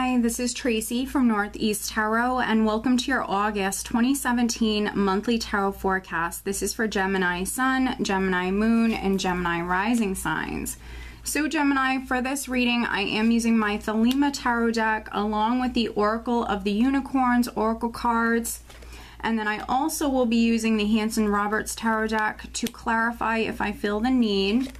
Gemini, this is Tracy from Northeast Tarot, and welcome to your August 2017 monthly tarot forecast. This is for Gemini Sun, Gemini Moon, and Gemini Rising signs. So Gemini, for this reading, I am using my Thelema Tarot deck along with the Oracle of the Unicorns Oracle cards. And then I also will be using the Hanson Roberts Tarot deck to clarify if I feel the need.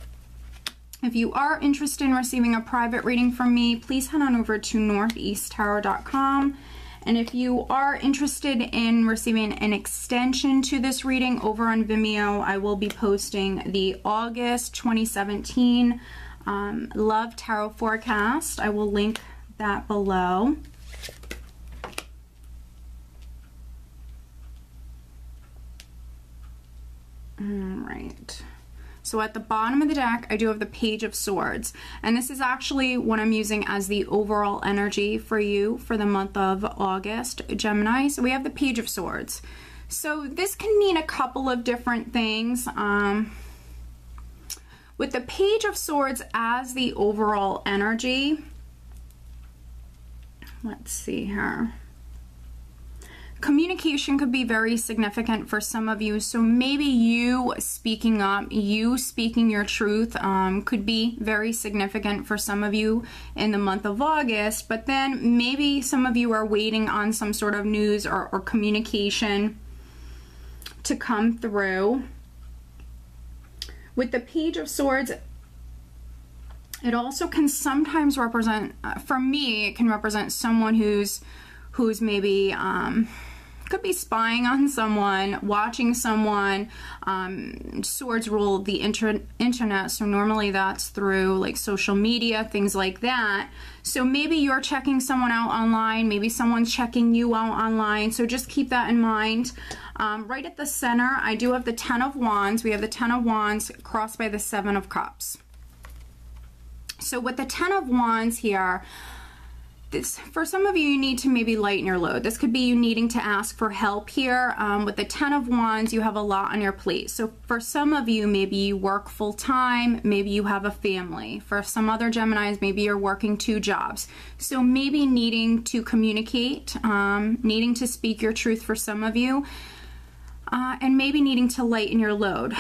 If you are interested in receiving a private reading from me, please head on over to northeasttarot.com. And if you are interested in receiving an extension to this reading over on Vimeo, I will be posting the August 2017 Love Tarot Forecast. I will link that below. All right. So at the bottom of the deck, I do have the Page of Swords. And this is actually what I'm using as the overall energy for you for the month of August, Gemini. So we have the Page of Swords. So this can mean a couple of different things. With the Page of Swords as the overall energy, let's see here. Communication could be very significant for some of you. So maybe you speaking up, you speaking your truth could be very significant for some of you in the month of August. But then maybe some of you are waiting on some sort of news or communication to come through. With the Page of Swords, it also can sometimes represent, for me, it can represent someone who's maybe could be spying on someone, watching someone. Swords rule the internet, so normally that's through like social media, things like that. So maybe you're checking someone out online, maybe someone's checking you out online, so just keep that in mind. Right at the center, I do have the Ten of Wands. We have the Ten of Wands crossed by the Seven of Cups. So with the Ten of Wands here, for some of you, you need to maybe lighten your load. This could be you needing to ask for help here. With the Ten of Wands, you have a lot on your plate. So for some of you, maybe you work full-time, maybe you have a family. For some other Geminis, maybe you're working 2 jobs. So maybe needing to communicate, needing to speak your truth for some of you, and maybe needing to lighten your load.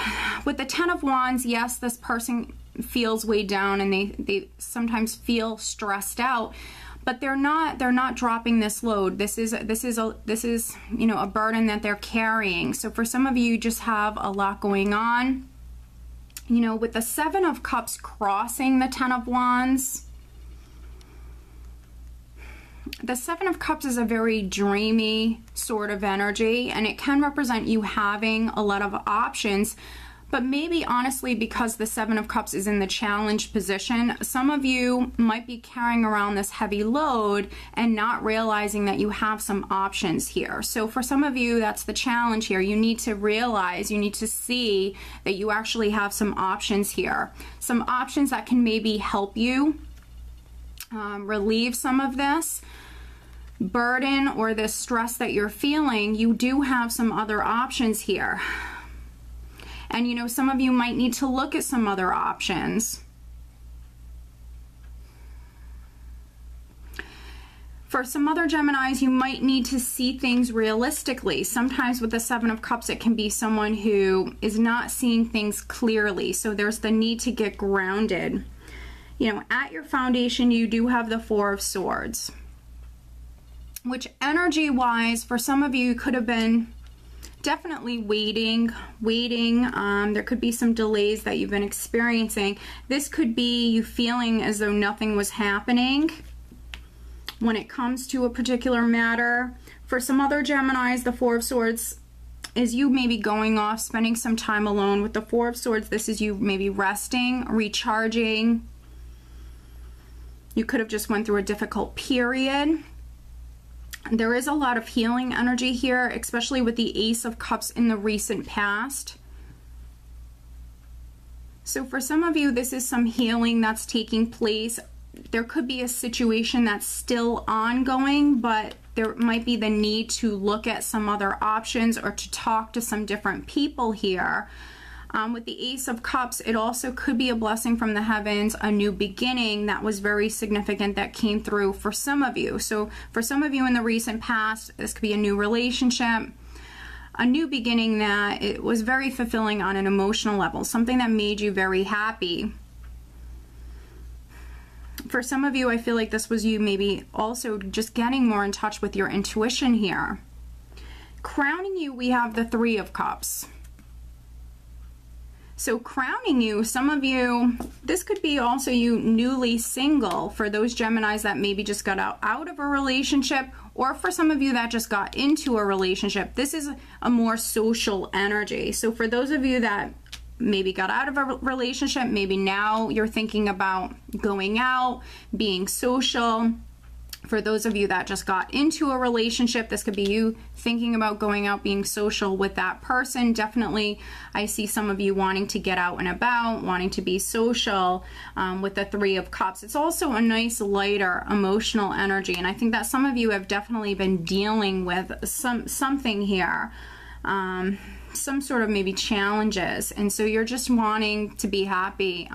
With the Ten of Wands, yes, this person feels weighed down and they sometimes feel stressed out. But they're not dropping this load. This is you know, a burden that they're carrying. So for some of you, you just have a lot going on. You know, with the Seven of Cups crossing the Ten of Wands, the Seven of Cups is a very dreamy sort of energy, and it can represent you having a lot of options. But maybe honestly, because the Seven of Cups is in the challenge position, some of you might be carrying around this heavy load and not realizing that you have some options here. So for some of you, that's the challenge here. You need to realize, you need to see that you actually have some options here. Some options that can maybe help you relieve some of this burden or this stress that you're feeling. You do have some other options here. And you know, some of you might need to look at some other options. For some other Geminis, you might need to see things realistically. Sometimes with the Seven of Cups, it can be someone who is not seeing things clearly. So there's the need to get grounded. You know, at your foundation, you do have the Four of Swords, which energy-wise, for some of you, could have been definitely waiting. There could be some delays that you've been experiencing. This could be you feeling as though nothing was happening when it comes to a particular matter. For some other Geminis, the Four of Swords is you maybe going off, spending some time alone. With the Four of Swords, this is you maybe resting, recharging. You could have just went through a difficult period. There is a lot of healing energy here, especially with the Ace of Cups in the recent past. So for some of you, this is some healing that's taking place. There could be a situation that's still ongoing, but there might be the need to look at some other options or to talk to some different people here. With the Ace of Cups, it also could be a blessing from the heavens, a new beginning that was very significant that came through for some of you. So for some of you in the recent past, this could be a new relationship, a new beginning that it was very fulfilling on an emotional level, something that made you very happy. For some of you, I feel like this was you maybe also just getting more in touch with your intuition here. Crowning you, we have the Three of Cups. So crowning you, some of you, this could be also you newly single, for those Geminis that maybe just got out of a relationship, or for some of you that just got into a relationship. This is a more social energy. So for those of you that maybe got out of a relationship, maybe now you're thinking about going out, being social. For those of you that just got into a relationship, this could be you thinking about going out, being social with that person. Definitely, I see some of you wanting to get out and about, wanting to be social with the Three of Cups. It's also a nice, lighter, emotional energy, and I think that some of you have definitely been dealing with something here. Some sort of maybe challenges, and so you're just wanting to be happy.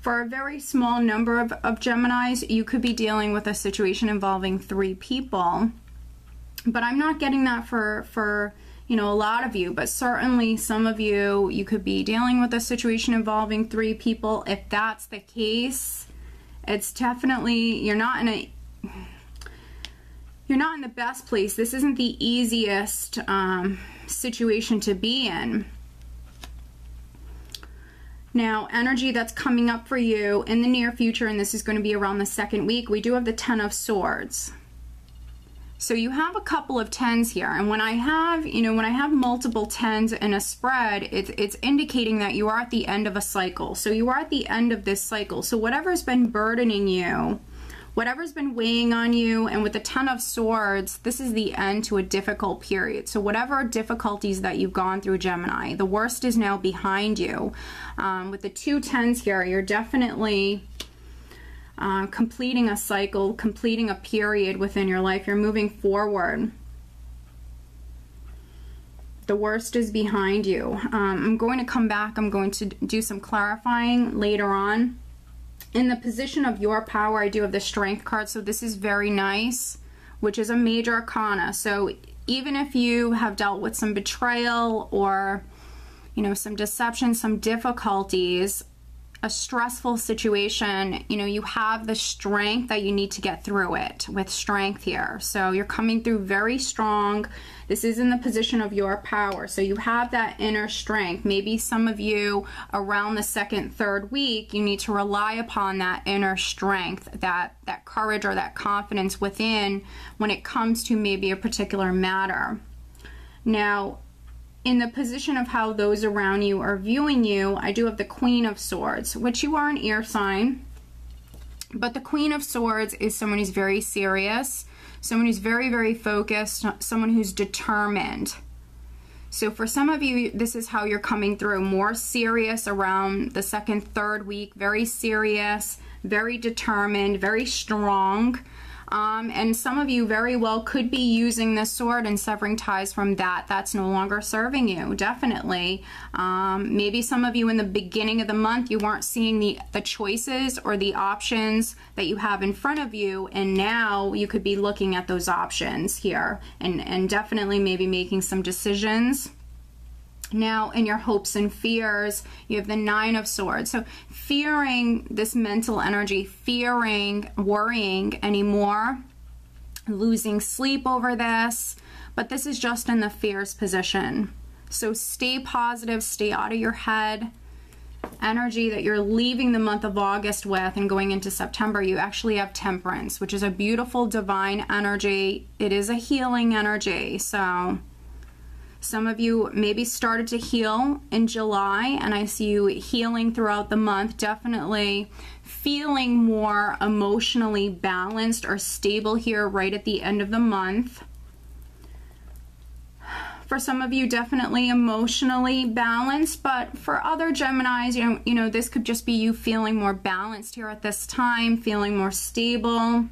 For a very small number of Geminis, you could be dealing with a situation involving 3 people, but I'm not getting that for you know, a lot of you, but certainly some of you, you could be dealing with a situation involving 3 people. If that's the case, it's definitely, you're not in the best place. This isn't the easiest situation to be in. Now, energy that's coming up for you in the near future, and this is going to be around the 2nd week, we do have the Ten of Swords. So you have a couple of 10s here, and when I have, you know, when I have multiple 10s in a spread, it's indicating that you are at the end of a cycle. So you are at the end of this cycle. So whatever's been burdening you, whatever's been weighing on you, and with the Ten of Swords, this is the end to a difficult period. So whatever difficulties that you've gone through, Gemini, the worst is now behind you. With the 2 10s here, you're definitely completing a cycle, completing a period within your life. You're moving forward. The worst is behind you. I'm going to come back. I'm going to do some clarifying later on. In the position of your power, I do have the Strength card, so this is very nice, which is a major arcana. So even if you have dealt with some betrayal or, you know, some deception, some difficulties, a stressful situation, you know, you have the strength that you need to get through it with Strength here. So you're coming through very strong. This is in the position of your power. So you have that inner strength. Maybe some of you around the 2nd, 3rd week, you need to rely upon that inner strength, that courage or that confidence within when it comes to maybe a particular matter. Now, in the position of how those around you are viewing you, I do have the Queen of Swords, which you are an air sign. But the Queen of Swords is someone who's very serious, someone who's very, very focused, someone who's determined. So for some of you, this is how you're coming through, more serious around the 2nd, 3rd week, very serious, very determined, very strong. And some of you very well could be using this sword and severing ties from that. That's no longer serving you, definitely. Maybe some of you in the beginning of the month, you weren't seeing the choices or the options that you have in front of you, and now you could be looking at those options here and definitely maybe making some decisions. Now, in your hopes and fears, you have the Nine of Swords. So fearing this mental energy, fearing, worrying anymore, losing sleep over this, but this is just in the fears position. So stay positive, stay out of your head. Energy that you're leaving the month of August with and going into September, you actually have Temperance, which is a beautiful divine energy. It is a healing energy. So some of you maybe started to heal in July, and I see you healing throughout the month, definitely feeling more emotionally balanced or stable here right at the end of the month. For some of you, definitely emotionally balanced, but for other Geminis, you know, this could just be you feeling more balanced here at this time, feeling more stable.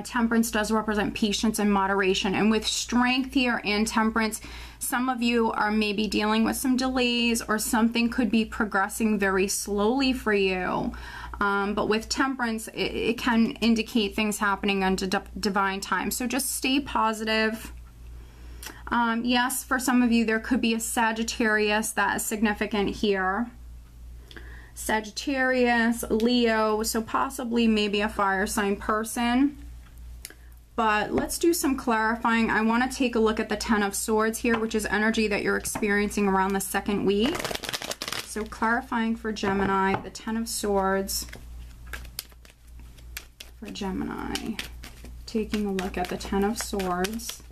Temperance does represent patience and moderation. And with Strength here and Temperance, some of you are maybe dealing with some delays, or something could be progressing very slowly for you. But with Temperance, it can indicate things happening under divine time. So just stay positive. Yes, for some of you, there could be a Sagittarius that is significant here. Sagittarius, Leo, so possibly maybe a fire sign person. But let's do some clarifying. I want to take a look at the Ten of Swords here, which is energy that you're experiencing around the second week. So clarifying for Gemini, the Ten of Swords for Gemini. Taking a look at the Ten of Swords.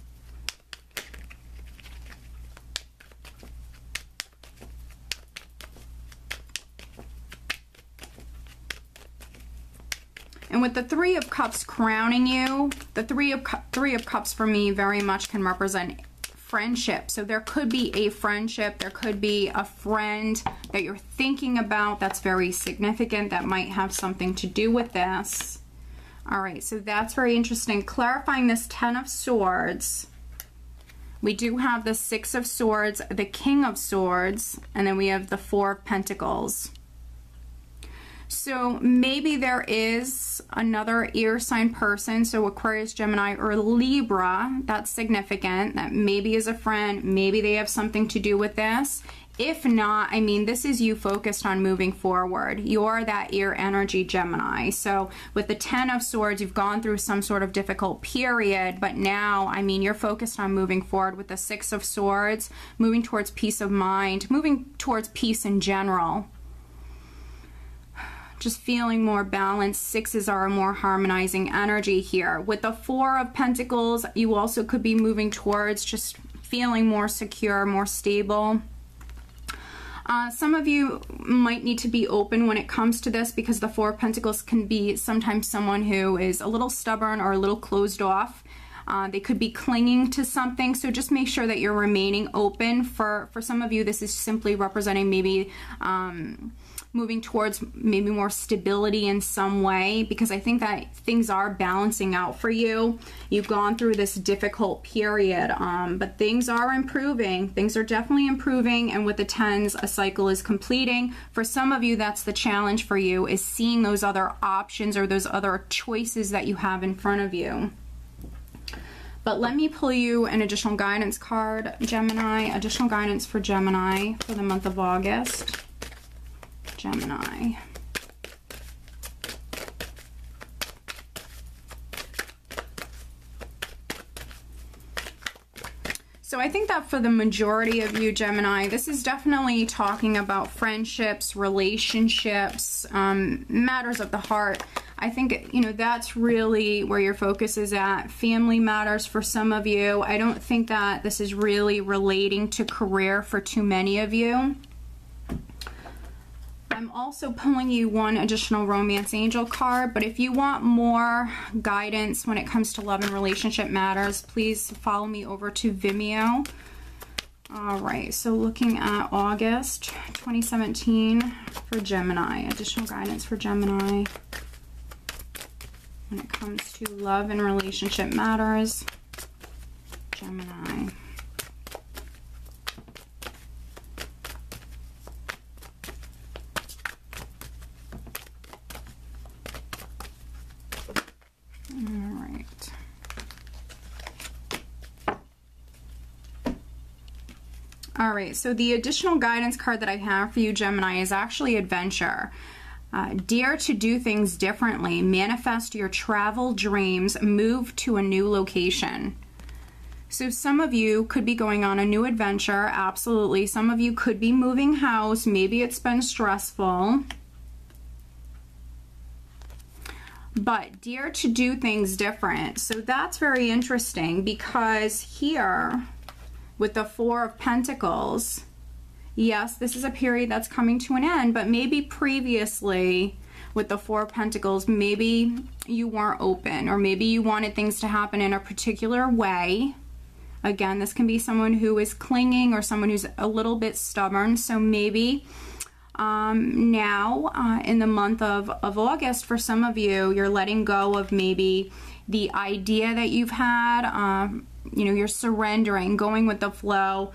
And with the Three of Cups crowning you, the Three of Cups for me very much can represent friendship. So there could be a friendship, there could be a friend that you're thinking about that's very significant, that might have something to do with this. All right, so that's very interesting. Clarifying this Ten of Swords, we do have the Six of Swords, the King of Swords, and then we have the Four of Pentacles. So maybe there is another air sign person, so Aquarius, Gemini, or Libra, that's significant, that maybe is a friend, maybe they have something to do with this. If not, I mean, this is you focused on moving forward. You're that air energy, Gemini. So with the Ten of Swords, you've gone through some sort of difficult period, but now, I mean, you're focused on moving forward. With the Six of Swords, moving towards peace of mind, moving towards peace in general. Just feeling more balanced. Sixes are a more harmonizing energy here. With the Four of Pentacles, you also could be moving towards just feeling more secure, more stable. Some of you might need to be open when it comes to this, because the Four of Pentacles can be sometimes someone who is a little stubborn or a little closed off. They could be clinging to something, so just make sure that you're remaining open. For some of you, this is simply representing maybe moving towards maybe more stability in some way, because I think that things are balancing out for you. You've gone through this difficult period, but things are improving. Things are definitely improving, and with the Tens, a cycle is completing. For some of you, that's the challenge for you, is seeing those other options or those other choices that you have in front of you. But let me pull you an additional guidance card, Gemini. Additional guidance for Gemini for the month of August. Gemini. So I think that for the majority of you, Gemini, this is definitely talking about friendships, relationships, matters of the heart. I think, you know, that's really where your focus is at. Family matters for some of you. I don't think that this is really relating to career for too many of you. I'm also pulling you one additional romance angel card, but if you want more guidance when it comes to love and relationship matters, please follow me over to Vimeo. All right, so looking at August 2017 for Gemini, additional guidance for Gemini when it comes to love and relationship matters, Gemini. All right, so the additional guidance card that I have for you, Gemini, is actually adventure. Dare to do things differently. Manifest your travel dreams. Move to a new location. So some of you could be going on a new adventure, absolutely. Some of you could be moving house. Maybe it's been stressful. But dare to do things different. So that's very interesting, because here with the Four of Pentacles, yes, this is a period that's coming to an end, but maybe previously with the Four of Pentacles, maybe you weren't open, or maybe you wanted things to happen in a particular way. Again, this can be someone who is clinging or someone who's a little bit stubborn. So maybe now in the month of August, for some of you, you're letting go of maybe the idea that you've had. You know, you're surrendering, going with the flow,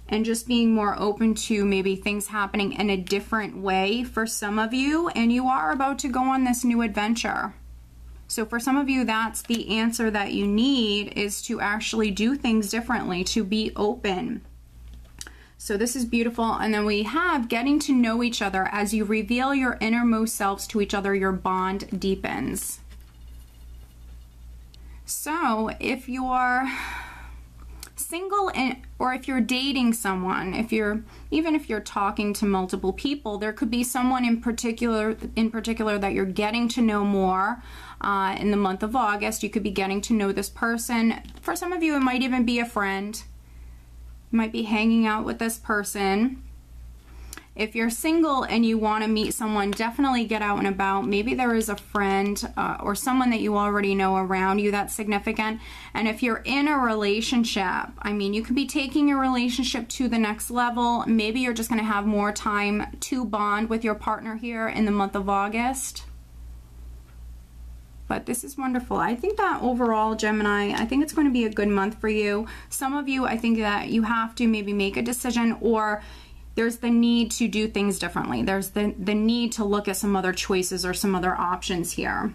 and just being more open to maybe things happening in a different way for some of you, and you are about to go on this new adventure. So for some of you, that's the answer that you need, is to actually do things differently, to be open. So this is beautiful. And then we have getting to know each other. As you reveal your innermost selves to each other, your bond deepens. So if you're single or if you're dating someone, even if you're talking to multiple people, there could be someone in particular that you're getting to know more in the month of August. You could be getting to know this person. For some of you, it might even be a friend. You might be hanging out with this person. If you're single and you want to meet someone, definitely get out and about. Maybe there is a friend or someone that you already know around you that's significant. And if you're in a relationship, I mean, you could be taking your relationship to the next level. Maybe you're just going to have more time to bond with your partner here in the month of August. But this is wonderful. I think that overall, Gemini, I think it's going to be a good month for you. Some of you, I think that you have to maybe make a decision, or there's the need to do things differently. There's the need to look at some other choices or some other options here.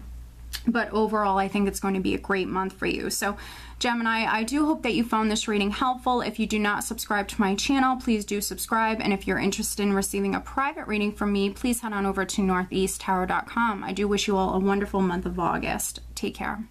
But overall, I think it's going to be a great month for you. So Gemini, I do hope that you found this reading helpful. If you do not subscribe to my channel, please do subscribe. And if you're interested in receiving a private reading from me, please head on over to northeasttarot.com. I do wish you all a wonderful month of August. Take care.